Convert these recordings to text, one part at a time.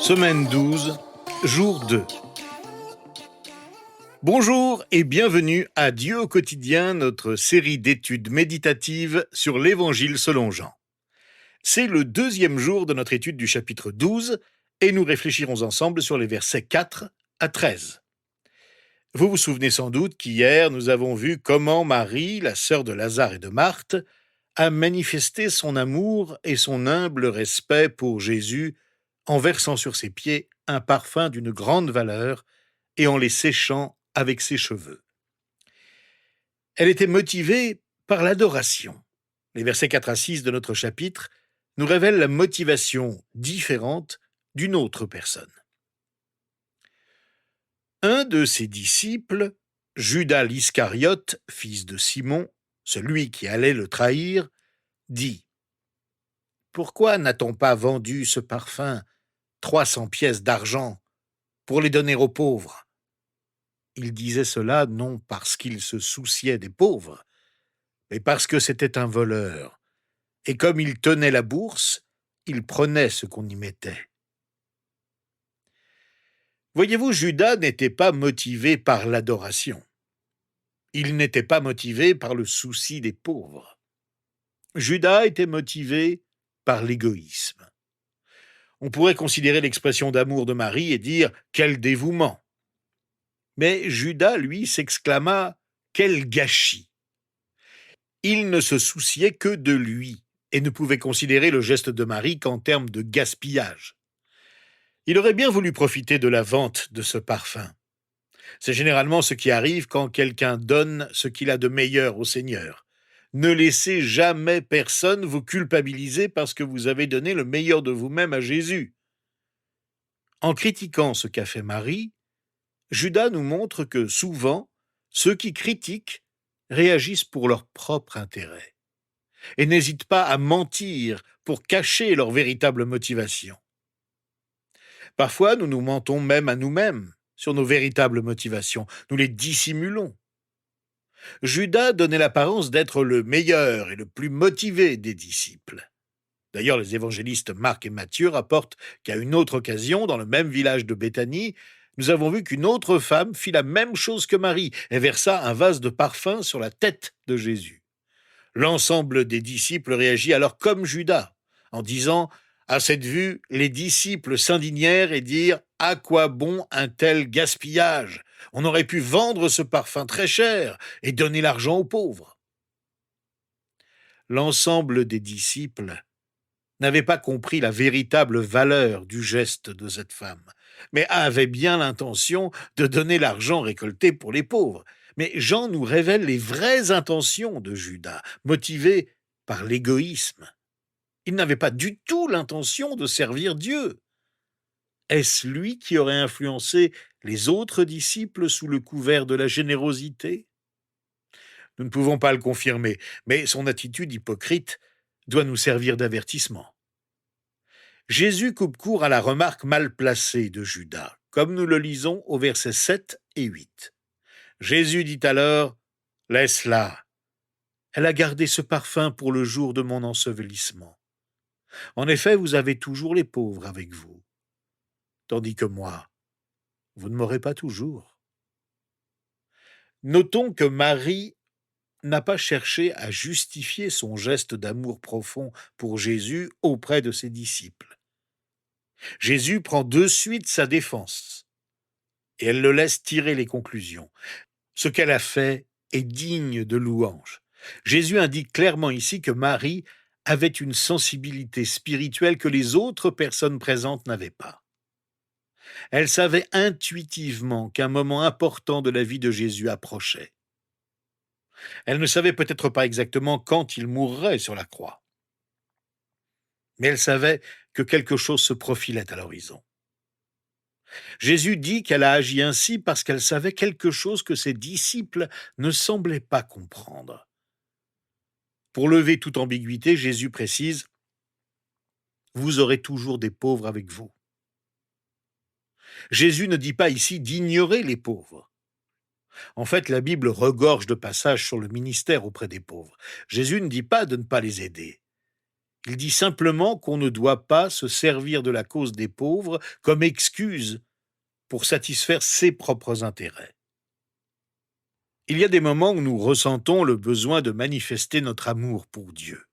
Semaine 12, jour 2. Bonjour et bienvenue à Dieu au quotidien, notre série d'études méditatives sur l'Évangile selon Jean. C'est le deuxième jour de notre étude du chapitre 12 et nous réfléchirons ensemble sur les versets 4 à 13. Vous vous souvenez sans doute qu'hier nous avons vu comment Marie, la sœur de Lazare et de Marthe, a manifesté son amour et son humble respect pour Jésus en versant sur ses pieds un parfum d'une grande valeur et en les séchant avec ses cheveux. Elle était motivée par l'adoration. Les versets 4 à 6 de notre chapitre nous révèlent la motivation différente d'une autre personne. Un de ses disciples, Judas l'Iscariote, fils de Simon, celui qui allait le trahir, dit « Pourquoi n'a-t-on pas vendu ce parfum 300 pièces d'argent pour les donner aux pauvres ?» Il disait cela non parce qu'il se souciait des pauvres, mais parce que c'était un voleur. Et comme il tenait la bourse, il prenait ce qu'on y mettait. Voyez-vous, Judas n'était pas motivé par l'adoration. Il n'était pas motivé par le souci des pauvres. Judas était motivé par l'égoïsme. On pourrait considérer l'expression d'amour de Marie et dire « quel dévouement !» Mais Judas, lui, s'exclama « quel gâchis !» Il ne se souciait que de lui et ne pouvait considérer le geste de Marie qu'en termes de gaspillage. Il aurait bien voulu profiter de la vente de ce parfum. C'est généralement ce qui arrive quand quelqu'un donne ce qu'il a de meilleur au Seigneur. Ne laissez jamais personne vous culpabiliser parce que vous avez donné le meilleur de vous-même à Jésus. En critiquant ce qu'a fait Marie, Judas nous montre que souvent, ceux qui critiquent réagissent pour leur propre intérêt et n'hésitent pas à mentir pour cacher leur véritable motivation. Parfois, nous nous mentons même à nous-mêmes sur nos véritables motivations. Nous les dissimulons. Judas donnait l'apparence d'être le meilleur et le plus motivé des disciples. D'ailleurs, les évangélistes Marc et Matthieu rapportent qu'à une autre occasion, dans le même village de Béthanie, nous avons vu qu'une autre femme fit la même chose que Marie et versa un vase de parfum sur la tête de Jésus. L'ensemble des disciples réagit alors comme Judas, en disant « À cette vue, les disciples s'indignèrent et dirent « À quoi bon un tel gaspillage ? On aurait pu vendre ce parfum très cher et donner l'argent aux pauvres. » L'ensemble des disciples n'avait pas compris la véritable valeur du geste de cette femme, mais avait bien l'intention de donner l'argent récolté pour les pauvres. Mais Jean nous révèle les vraies intentions de Judas, motivées par l'égoïsme. Il n'avait pas du tout l'intention de servir Dieu. Est-ce lui qui aurait influencé les autres disciples sous le couvert de la générosité ? Nous ne pouvons pas le confirmer, mais son attitude hypocrite doit nous servir d'avertissement. Jésus coupe court à la remarque mal placée de Judas, comme nous le lisons aux versets 7 et 8. Jésus dit alors « Laisse-la, elle a gardé ce parfum pour le jour de mon ensevelissement. En effet, vous avez toujours les pauvres avec vous, tandis que moi, vous ne m'aurez pas toujours. » Notons que Marie n'a pas cherché à justifier son geste d'amour profond pour Jésus auprès de ses disciples. Jésus prend de suite sa défense et elle le laisse tirer les conclusions. Ce qu'elle a fait est digne de louange. Jésus indique clairement ici que Marie avait une sensibilité spirituelle que les autres personnes présentes n'avaient pas. Elle savait intuitivement qu'un moment important de la vie de Jésus approchait. Elle ne savait peut-être pas exactement quand il mourrait sur la croix, mais elle savait que quelque chose se profilait à l'horizon. Jésus dit qu'elle a agi ainsi parce qu'elle savait quelque chose que ses disciples ne semblaient pas comprendre. Pour lever toute ambiguïté, Jésus précise « Vous aurez toujours des pauvres avec vous ». Jésus ne dit pas ici d'ignorer les pauvres. En fait, la Bible regorge de passages sur le ministère auprès des pauvres. Jésus ne dit pas de ne pas les aider. Il dit simplement qu'on ne doit pas se servir de la cause des pauvres comme excuse pour satisfaire ses propres intérêts. Il y a des moments où nous ressentons le besoin de manifester notre amour pour Dieu.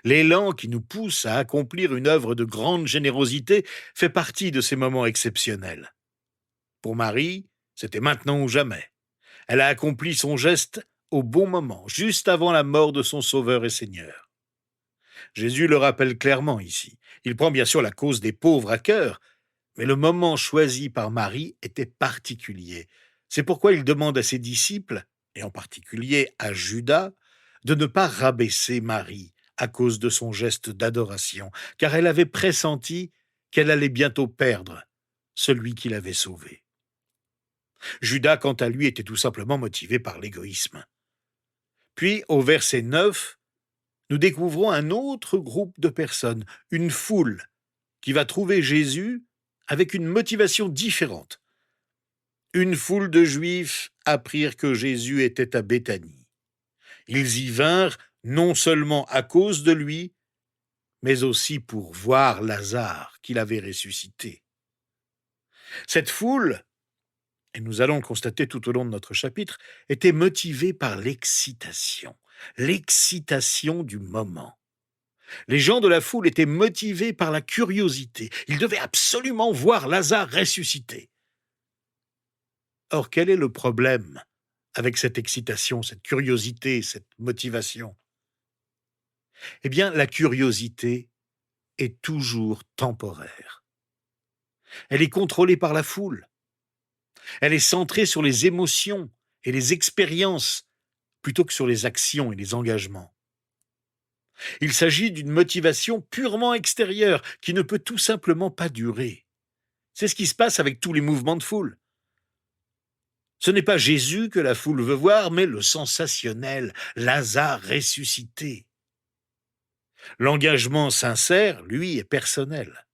L'élan qui nous pousse à accomplir une œuvre de grande générosité fait partie de ces moments exceptionnels. Pour Marie, c'était maintenant ou jamais. Elle a accompli son geste au bon moment, juste avant la mort de son Sauveur et Seigneur. Jésus le rappelle clairement ici. Il prend bien sûr la cause des pauvres à cœur, mais le moment choisi par Marie était particulier. C'est pourquoi il demande à ses disciples, et en particulier à Judas, de ne pas rabaisser Marie à cause de son geste d'adoration, car elle avait pressenti qu'elle allait bientôt perdre celui qui l'avait sauvée. Judas, quant à lui, était tout simplement motivé par l'égoïsme. Puis, au verset 9, nous découvrons un autre groupe de personnes, une foule, qui va trouver Jésus avec une motivation différente. Une foule de Juifs apprirent que Jésus était à Béthanie. Ils y vinrent non seulement à cause de lui, mais aussi pour voir Lazare qu'il avait ressuscité. Cette foule, et nous allons le constater tout au long de notre chapitre, était motivée par l'excitation du moment. Les gens de la foule étaient motivés par la curiosité. Ils devaient absolument voir Lazare ressuscité. Or, quel est le problème avec cette excitation, cette curiosité, cette motivation? Eh bien, la curiosité est toujours temporaire. Elle est contrôlée par la foule. Elle est centrée sur les émotions et les expériences plutôt que sur les actions et les engagements. Il s'agit d'une motivation purement extérieure qui ne peut tout simplement pas durer. C'est ce qui se passe avec tous les mouvements de foule. Ce n'est pas Jésus que la foule veut voir, mais le sensationnel, Lazare ressuscité. L'engagement sincère, lui, est personnel.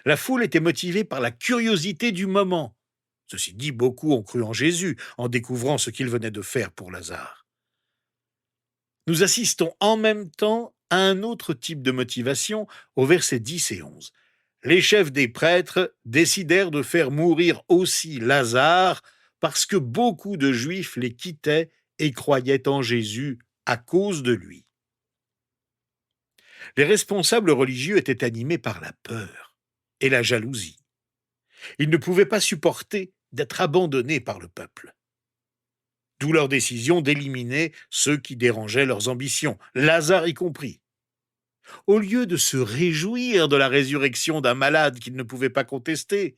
La foule était motivée par la curiosité du moment. Ceci dit, beaucoup ont cru en Jésus en découvrant ce qu'il venait de faire pour Lazare. Nous assistons en même temps à un autre type de motivation au versets 10 et 11. Les chefs des prêtres décidèrent de faire mourir aussi Lazare parce que beaucoup de Juifs les quittaient et croyaient en Jésus à cause de lui. Les responsables religieux étaient animés par la peur et la jalousie. Ils ne pouvaient pas supporter d'être abandonnés par le peuple. D'où leur décision d'éliminer ceux qui dérangeaient leurs ambitions, Lazare y compris. Au lieu de se réjouir de la résurrection d'un malade qu'ils ne pouvaient pas contester,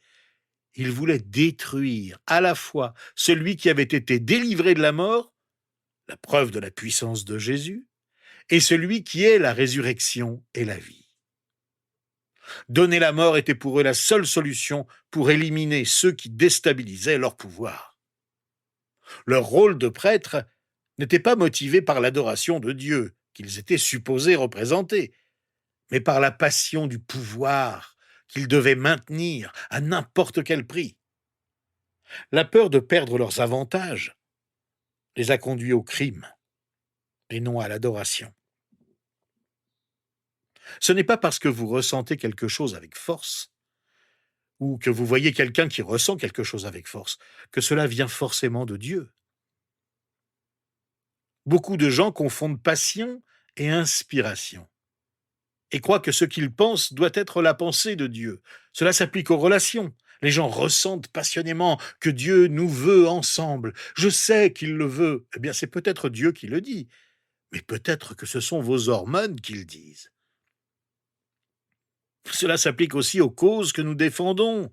ils voulaient détruire à la fois celui qui avait été délivré de la mort, la preuve de la puissance de Jésus, et celui qui est la résurrection et la vie. Donner la mort était pour eux la seule solution pour éliminer ceux qui déstabilisaient leur pouvoir. Leur rôle de prêtre n'était pas motivé par l'adoration de Dieu, qu'ils étaient supposés représenter, mais par la passion du pouvoir qu'ils devaient maintenir à n'importe quel prix. La peur de perdre leurs avantages les a conduits au crime et non à l'adoration. Ce n'est pas parce que vous ressentez quelque chose avec force ou que vous voyez quelqu'un qui ressent quelque chose avec force que cela vient forcément de Dieu. Beaucoup de gens confondent passion et inspiration et croient que ce qu'ils pensent doit être la pensée de Dieu. Cela s'applique aux relations. Les gens ressentent passionnément que Dieu nous veut ensemble. Je sais qu'il le veut. Eh bien, c'est peut-être Dieu qui le dit, mais peut-être que ce sont vos hormones qui le disent. Cela s'applique aussi aux causes que nous défendons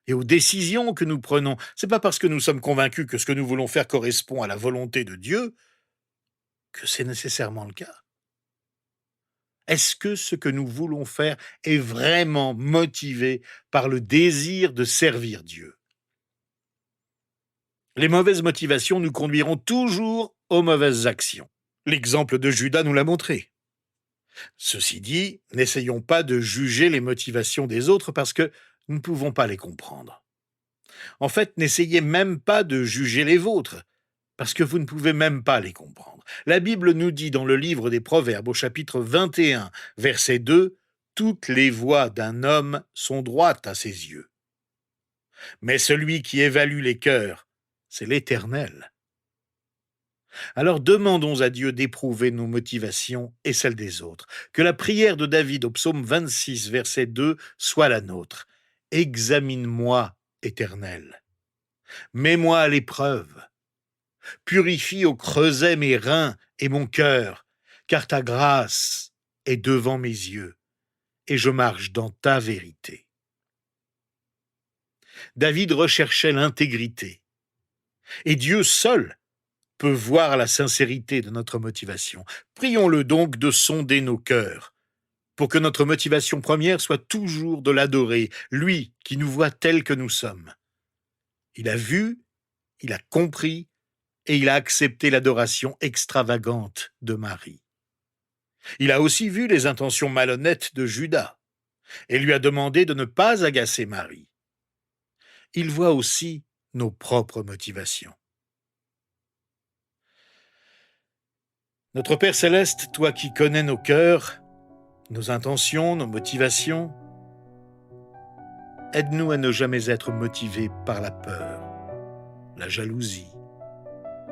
et aux décisions que nous prenons. Ce n'est pas parce que nous sommes convaincus que ce que nous voulons faire correspond à la volonté de Dieu que c'est nécessairement le cas. Est-ce que ce que nous voulons faire est vraiment motivé par le désir de servir Dieu? Les mauvaises motivations nous conduiront toujours aux mauvaises actions. L'exemple de Judas nous l'a montré. Ceci dit, n'essayons pas de juger les motivations des autres parce que nous ne pouvons pas les comprendre. En fait, n'essayez même pas de juger les vôtres, parce que vous ne pouvez même pas les comprendre. La Bible nous dit dans le livre des Proverbes, au chapitre 21, verset 2, « Toutes les voies d'un homme sont droites à ses yeux. Mais celui qui évalue les cœurs, c'est l'Éternel. » Alors demandons à Dieu d'éprouver nos motivations et celles des autres. Que la prière de David au psaume 26, verset 2, soit la nôtre. « Examine-moi, Éternel. Mets-moi à l'épreuve. Purifie au creuset mes reins et mon cœur, car ta grâce est devant mes yeux, et je marche dans ta vérité. » David recherchait l'intégrité, et Dieu seul peut voir la sincérité de notre motivation. Prions-le donc de sonder nos cœurs, pour que notre motivation première soit toujours de l'adorer, lui qui nous voit tels que nous sommes. Il a vu, il a compris, et il a accepté l'adoration extravagante de Marie. Il a aussi vu les intentions malhonnêtes de Judas et lui a demandé de ne pas agacer Marie. Il voit aussi nos propres motivations. Notre Père Céleste, toi qui connais nos cœurs, nos intentions, nos motivations, aide-nous à ne jamais être motivés par la peur, la jalousie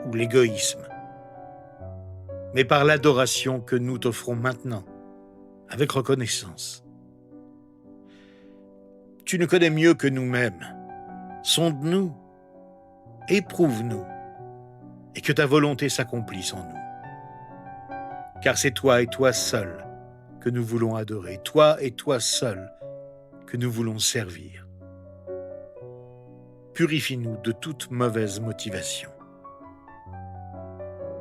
ou l'égoïsme, mais par l'adoration que nous t'offrons maintenant, avec reconnaissance. Tu nous connais mieux que nous-mêmes. Sonde-nous, éprouve-nous, et que ta volonté s'accomplisse en nous. Car c'est toi et toi seul que nous voulons adorer, toi et toi seul que nous voulons servir. Purifie-nous de toute mauvaise motivation.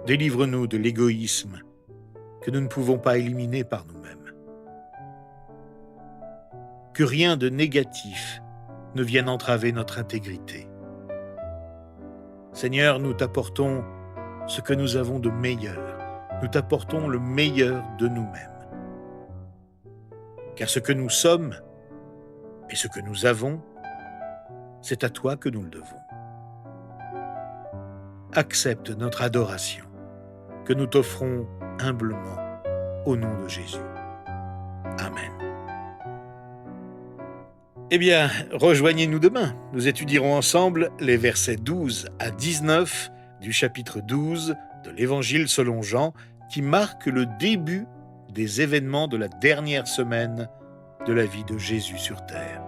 Délivre-nous de l'égoïsme que nous ne pouvons pas éliminer par nous-mêmes. Que rien de négatif ne vienne entraver notre intégrité. Seigneur, nous t'apportons ce que nous avons de meilleur. Nous t'apportons le meilleur de nous-mêmes. Car ce que nous sommes et ce que nous avons, c'est à toi que nous le devons. Accepte notre adoration que nous t'offrons humblement au nom de Jésus. Amen. Eh bien, rejoignez-nous demain. Nous étudierons ensemble les versets 12 à 19 du chapitre 12 de l'Évangile selon Jean, qui marque le début des événements de la dernière semaine de la vie de Jésus sur terre.